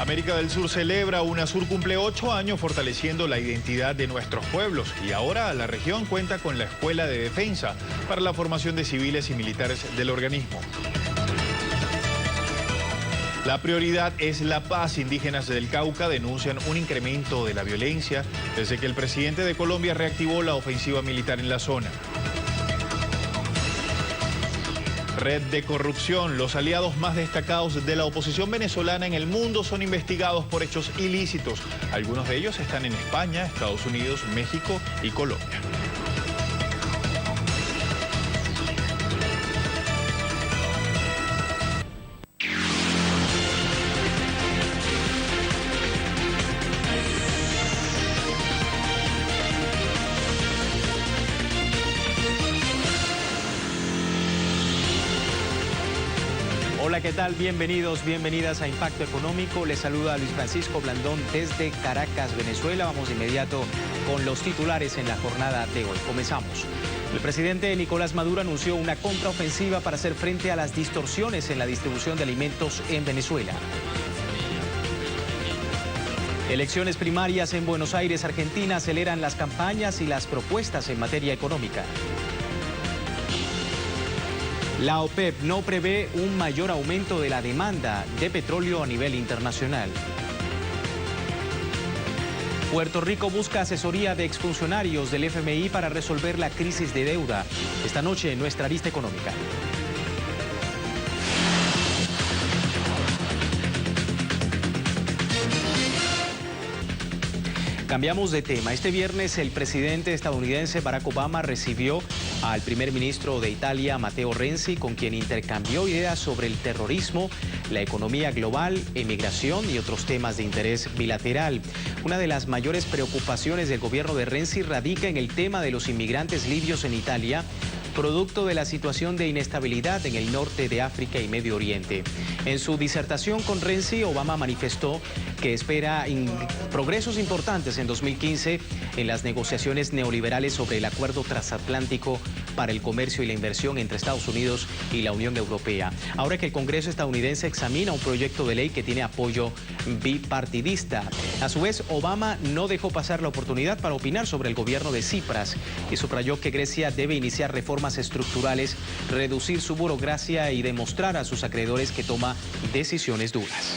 América del Sur celebra. UNASUR cumple 8 años fortaleciendo la identidad de nuestros pueblos y ahora la región cuenta con la Escuela de Defensa para la formación de civiles y militares del organismo. La prioridad es la paz. Indígenas del Cauca denuncian un incremento de la violencia desde que el presidente de Colombia reactivó la ofensiva militar en la zona. Red de corrupción. Los aliados más destacados de la oposición venezolana en el mundo son investigados por hechos ilícitos. Algunos de ellos están en España, Estados Unidos, México y Colombia. Hola, ¿qué tal? Bienvenidos, bienvenidas a Impacto Económico. Les saluda Luis Francisco Blandón desde Caracas, Venezuela. Vamos de inmediato con los titulares en la jornada de hoy. Comenzamos. El presidente Nicolás Maduro anunció una contraofensiva para hacer frente a las distorsiones en la distribución de alimentos en Venezuela. Elecciones primarias en Buenos Aires, Argentina, aceleran las campañas y las propuestas en materia económica. La OPEP no prevé un mayor aumento de la demanda de petróleo a nivel internacional. Puerto Rico busca asesoría de exfuncionarios del FMI para resolver la crisis de deuda. Esta noche en nuestra lista económica. Cambiamos de tema. Este viernes el presidente estadounidense Barack Obama recibió al primer ministro de Italia, Matteo Renzi, con quien intercambió ideas sobre el terrorismo, la economía global, emigración y otros temas de interés bilateral. Una de las mayores preocupaciones del gobierno de Renzi radica en el tema de los inmigrantes libios en Italia, producto de la situación de inestabilidad en el norte de África y Medio Oriente. En su disertación con Renzi, Obama manifestó que espera progresos importantes en 2015 en las negociaciones neoliberales sobre el acuerdo transatlántico para el comercio y la inversión entre Estados Unidos y la Unión Europea. Ahora que el Congreso estadounidense examina un proyecto de ley que tiene apoyo bipartidista. A su vez, Obama no dejó pasar la oportunidad para opinar sobre el gobierno de Tsipras y subrayó que Grecia debe iniciar reformas estructurales, reducir su burocracia y demostrar a sus acreedores que toma decisiones duras.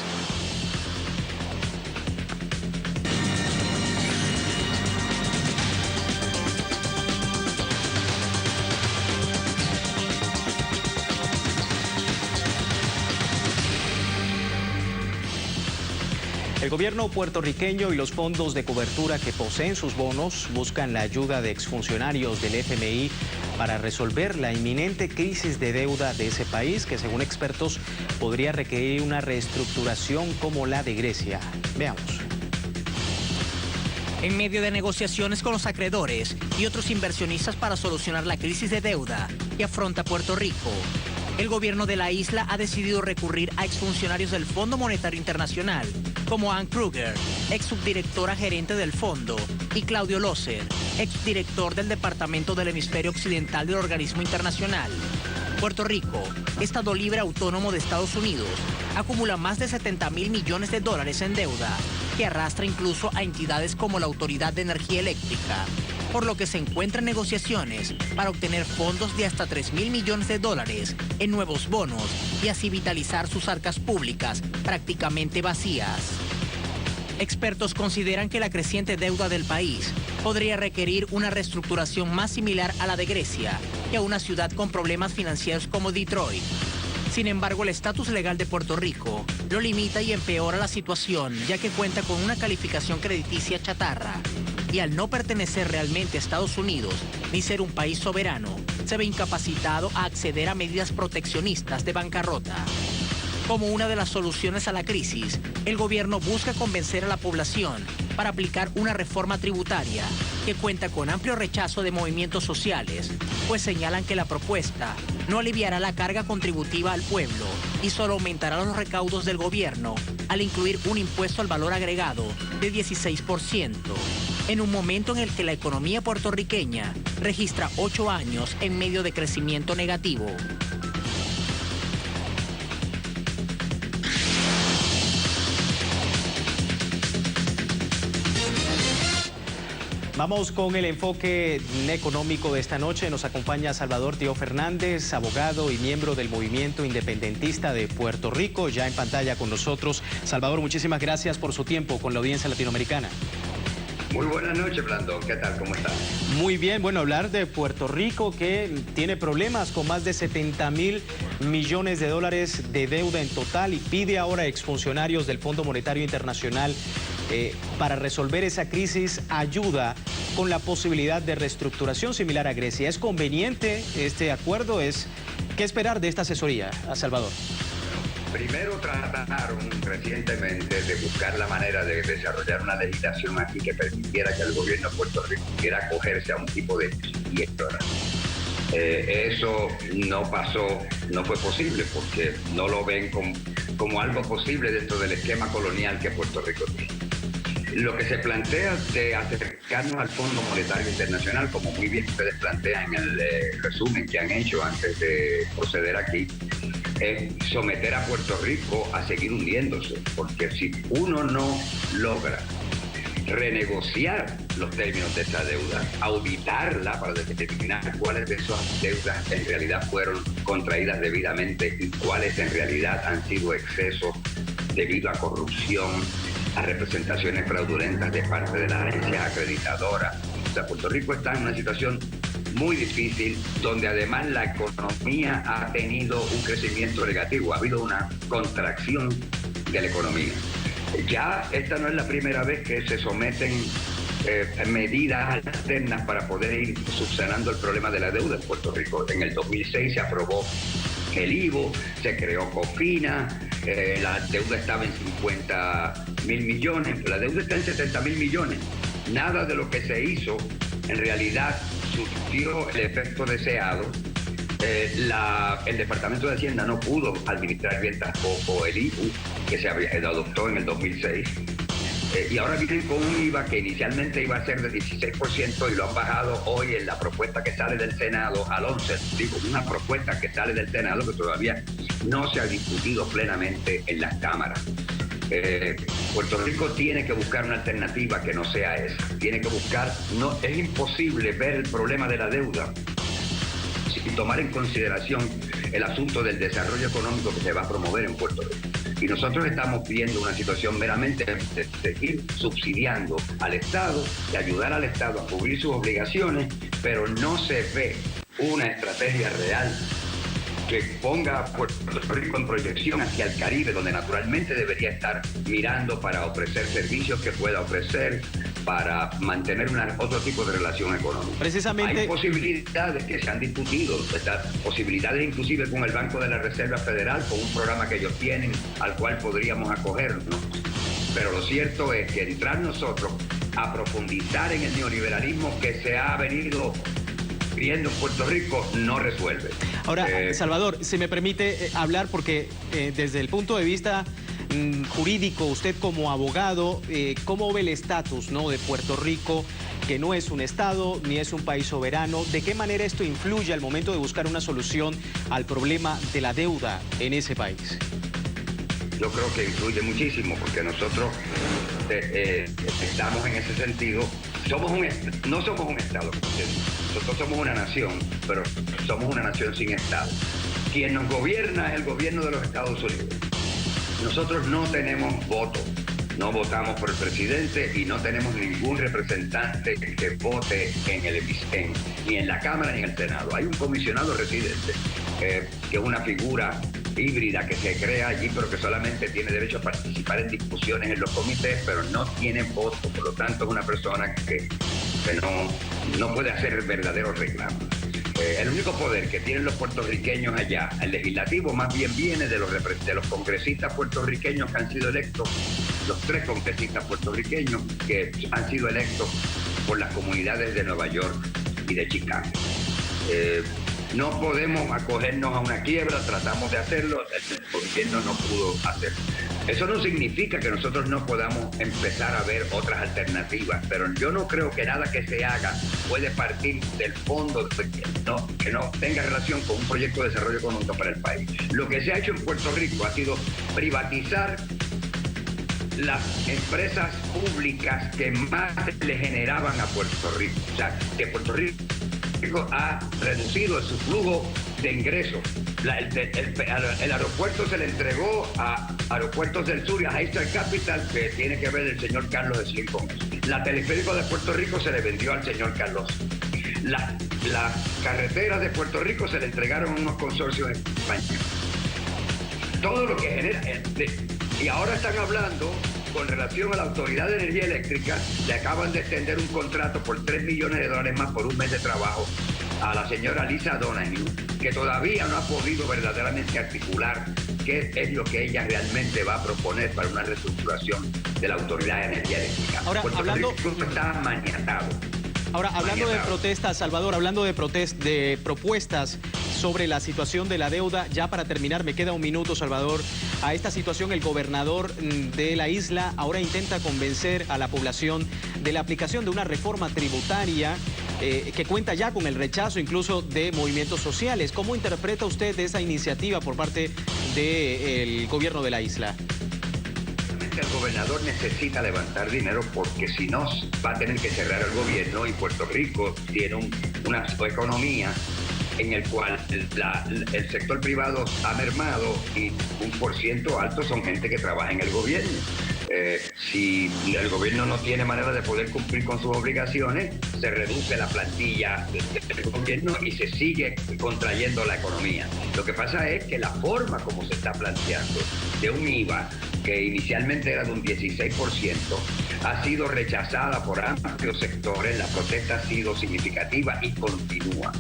El gobierno puertorriqueño y los fondos de cobertura que poseen sus bonos buscan la ayuda de exfuncionarios del FMI para resolver la inminente crisis de deuda de ese país que, según expertos, podría requerir una reestructuración como la de Grecia. Veamos. En medio de negociaciones con los acreedores y otros inversionistas para solucionar la crisis de deuda que afronta Puerto Rico, el gobierno de la isla ha decidido recurrir a exfuncionarios del Fondo Monetario Internacional, como Ann Kruger, ex subdirectora gerente del fondo, y Claudio Loser, exdirector del Departamento del Hemisferio Occidental del organismo internacional. Puerto Rico, Estado libre autónomo de Estados Unidos, acumula más de 70.000 millones de dólares en deuda, que arrastra incluso a entidades como la Autoridad de Energía Eléctrica, por lo que se encuentran negociaciones para obtener fondos de hasta 3.000 millones de dólares en nuevos bonos y así vitalizar sus arcas públicas prácticamente vacías. Expertos consideran que la creciente deuda del país podría requerir una reestructuración más similar a la de Grecia y a una ciudad con problemas financieros como Detroit. Sin embargo, el estatus legal de Puerto Rico lo limita y empeora la situación, ya que cuenta con una calificación crediticia chatarra. Y al no pertenecer realmente a Estados Unidos ni ser un país soberano, se ve incapacitado a acceder a medidas proteccionistas de bancarrota. Como una de las soluciones a la crisis, el gobierno busca convencer a la población para aplicar una reforma tributaria que cuenta con amplio rechazo de movimientos sociales, pues señalan que la propuesta no aliviará la carga contributiva al pueblo y solo aumentará los recaudos del gobierno al incluir un impuesto al valor agregado de 16%, en un momento en el que la economía puertorriqueña registra 8 años en medio de crecimiento negativo. Vamos con el enfoque económico de esta noche. Nos acompaña Salvador Tío Fernández, abogado y miembro del Movimiento Independentista de Puerto Rico, ya en pantalla con nosotros. Salvador, muchísimas gracias por su tiempo con la audiencia latinoamericana. Muy buenas noches, Blandón. ¿Qué tal? ¿Cómo estás? Muy bien, bueno, hablar de Puerto Rico, que tiene problemas con más de 70.000 millones de dólares de deuda en total y pide ahora a exfuncionarios del Fondo Monetario Internacional para resolver esa crisis ayuda con la posibilidad de reestructuración similar a Grecia. ¿Es conveniente este acuerdo? ¿Qué esperar de esta asesoría, a Salvador? Primero trataron recientemente de buscar la manera de desarrollar una legislación aquí que permitiera que el gobierno de Puerto Rico pudiera acogerse a un tipo de quiebra. Eso no pasó, no fue posible porque no lo ven como algo posible dentro del esquema colonial que Puerto Rico tiene. Lo que se plantea de acercarnos al Fondo Monetario Internacional, como muy bien ustedes plantean en el resumen que han hecho antes de proceder aquí, es someter a Puerto Rico a seguir hundiéndose, porque si uno no logra renegociar los términos de esa deuda, auditarla para determinar cuáles de esas deudas en realidad fueron contraídas debidamente y cuáles en realidad han sido excesos debido a corrupción, a representaciones fraudulentas de parte de las agencias acreditadoras. O sea, Puerto Rico está en una situación muy difícil, donde además la economía ha tenido un crecimiento negativo, ha habido una contracción de la economía. Ya esta no es la primera vez que se someten medidas alternas para poder ir subsanando el problema de la deuda en Puerto Rico. En el 2006 se aprobó el IVO, se creó COFINA, la deuda estaba en 50.000 millones, la deuda está en 70.000 millones. Nada de lo que se hizo en realidad surtió el efecto deseado. El Departamento de Hacienda no pudo administrar bien tampoco el IVU que se adoptó en el 2006. Y ahora vienen con un IVA que inicialmente iba a ser de 16% y lo han bajado hoy en la propuesta que sale del Senado al 11%. Digo, una propuesta que sale del Senado que todavía no se ha discutido plenamente en las cámaras. Puerto Rico tiene que buscar una alternativa que no sea esa. Tiene que buscar, es imposible ver el problema de la deuda sin tomar en consideración el asunto del desarrollo económico que se va a promover en Puerto Rico. Y nosotros estamos viendo una situación meramente de seguir subsidiando al Estado, de ayudar al Estado a cubrir sus obligaciones, pero no se ve una estrategia real que ponga a Puerto Rico en proyección hacia el Caribe, donde naturalmente debería estar mirando para ofrecer servicios que pueda ofrecer, para mantener otro tipo de relación económica. Precisamente. Hay posibilidades que se han discutido, posibilidades inclusive con el Banco de la Reserva Federal, con un programa que ellos tienen al cual podríamos acogernos. Pero lo cierto es que entrar nosotros a profundizar en el neoliberalismo que se ha venido viendo en Puerto Rico no resuelve. Ahora, Salvador, si me permite hablar, porque desde el punto de vista jurídico, usted como abogado, ¿cómo ve el estatus, ¿no, de Puerto Rico, que no es un estado ni es un país soberano? ¿De qué manera esto influye al momento de buscar una solución al problema de la deuda en ese país? Yo creo que influye muchísimo, porque nosotros estamos en ese sentido. No somos un estado, nosotros somos una nación, pero somos una nación sin estado. Quien nos gobierna es el gobierno de los Estados Unidos. Nosotros no tenemos voto, no votamos por el presidente y no tenemos ningún representante que vote ni en la Cámara ni en el Senado. Hay un comisionado residente, que es una figura híbrida que se crea allí, pero que solamente tiene derecho a participar en discusiones en los comités, pero no tiene voto. Por lo tanto, es una persona que no puede hacer verdaderos reclamos. El único poder que tienen los puertorriqueños allá, el legislativo, más bien viene de los congresistas puertorriqueños que han sido electos, los 3 congresistas puertorriqueños que han sido electos por las comunidades de Nueva York y de Chicago. No podemos acogernos a una quiebra, tratamos de hacerlo, el gobierno no pudo hacerlo. Eso no significa que nosotros no podamos empezar a ver otras alternativas, pero yo no creo que nada que se haga puede partir del fondo que no tenga relación con un proyecto de desarrollo económico para el país. Lo que se ha hecho en Puerto Rico ha sido privatizar las empresas públicas que más le generaban a Puerto Rico. O sea, que Puerto Rico ha reducido su flujo de ingresos. El aeropuerto se le entregó a Aeropuertos del Sur y a Eastern Capital, que tiene que ver el señor Carlos Slim con eso. La teleférico de Puerto Rico se le vendió al señor Carlos. Las carreteras de Puerto Rico se le entregaron a unos consorcios en España. Todo lo que genera... Y ahora están hablando con relación a la Autoridad de Energía Eléctrica, le acaban de extender un contrato por $3 millones más por un mes de trabajo a la señora Lisa Donoghue, que todavía no ha podido verdaderamente articular qué es lo que ella realmente va a proponer para una reestructuración de la Autoridad de Energía Eléctrica. Ahora, Puerto hablando... Rico está maniatado. Ahora, hablando de protestas, Salvador, hablando de propuestas sobre la situación de la deuda, ya para terminar, me queda un minuto, Salvador. A esta situación, el gobernador de la isla ahora intenta convencer a la población de la aplicación de una reforma tributaria que cuenta ya con el rechazo incluso de movimientos sociales. ¿Cómo interpreta usted esa iniciativa por parte del gobierno de la isla? El gobernador necesita levantar dinero porque si no va a tener que cerrar el gobierno, y Puerto Rico tiene una economía en el cual el sector privado ha mermado y un % alto son gente que trabaja en el gobierno. Si el gobierno no tiene manera de poder cumplir con sus obligaciones, se reduce la plantilla del gobierno y se sigue contrayendo la economía. Lo que pasa es que la forma como se está planteando de un IVA que inicialmente era de un 16%, ha sido rechazada por amplios sectores. La protesta ha sido significativa y continúa.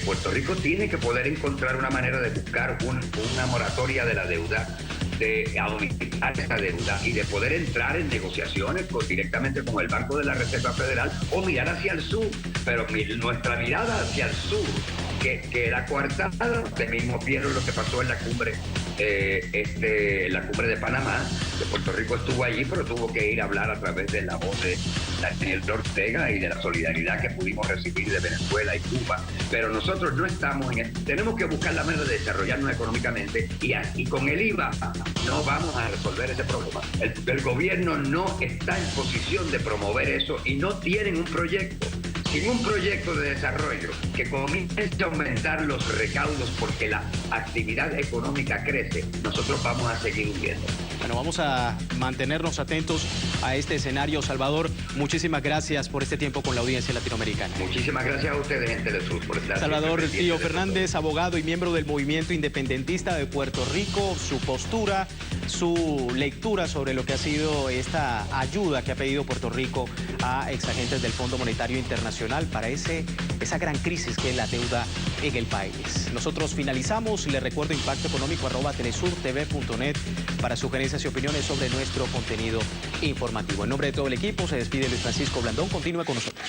Puerto Rico tiene que poder encontrar una manera de buscar una moratoria de la deuda, de aumentar esa deuda y de poder entrar en negociaciones directamente con el Banco de la Reserva Federal o mirar hacia el sur. Pero nuestra mirada hacia el sur, que la coartada, ustedes mismos vieron lo que pasó en la cumbre, la cumbre de Panamá, que Puerto Rico estuvo allí, pero tuvo que ir a hablar a través de la voz de Daniel Ortega y de la solidaridad que pudimos recibir de Venezuela y Cuba. Pero nosotros no estamos en esto. Tenemos que buscar la manera de desarrollarnos económicamente y con el IVA no vamos a resolver ese problema. El gobierno no está en posición de promover eso y no tienen un proyecto. Sin un proyecto de desarrollo que comience a aumentar los recaudos porque la actividad económica crece, nosotros vamos a seguir hundiendo. Bueno, vamos a mantenernos atentos a este escenario. Salvador, muchísimas gracias por este tiempo con la audiencia latinoamericana. Muchísimas gracias a ustedes en Telesur por estar. Salvador Tío Fernández, abogado y miembro del Movimiento Independentista de Puerto Rico, su postura, su lectura sobre lo que ha sido esta ayuda que ha pedido Puerto Rico a exagentes del Fondo Monetario Internacional para esa gran crisis que es la deuda en el país. Nosotros finalizamos. Les recuerdo impactoeconómico@telesurtv.net para sugerencias y opiniones sobre nuestro contenido informativo. En nombre de todo el equipo se despide Luis Francisco Blandón. Continúe con nosotros.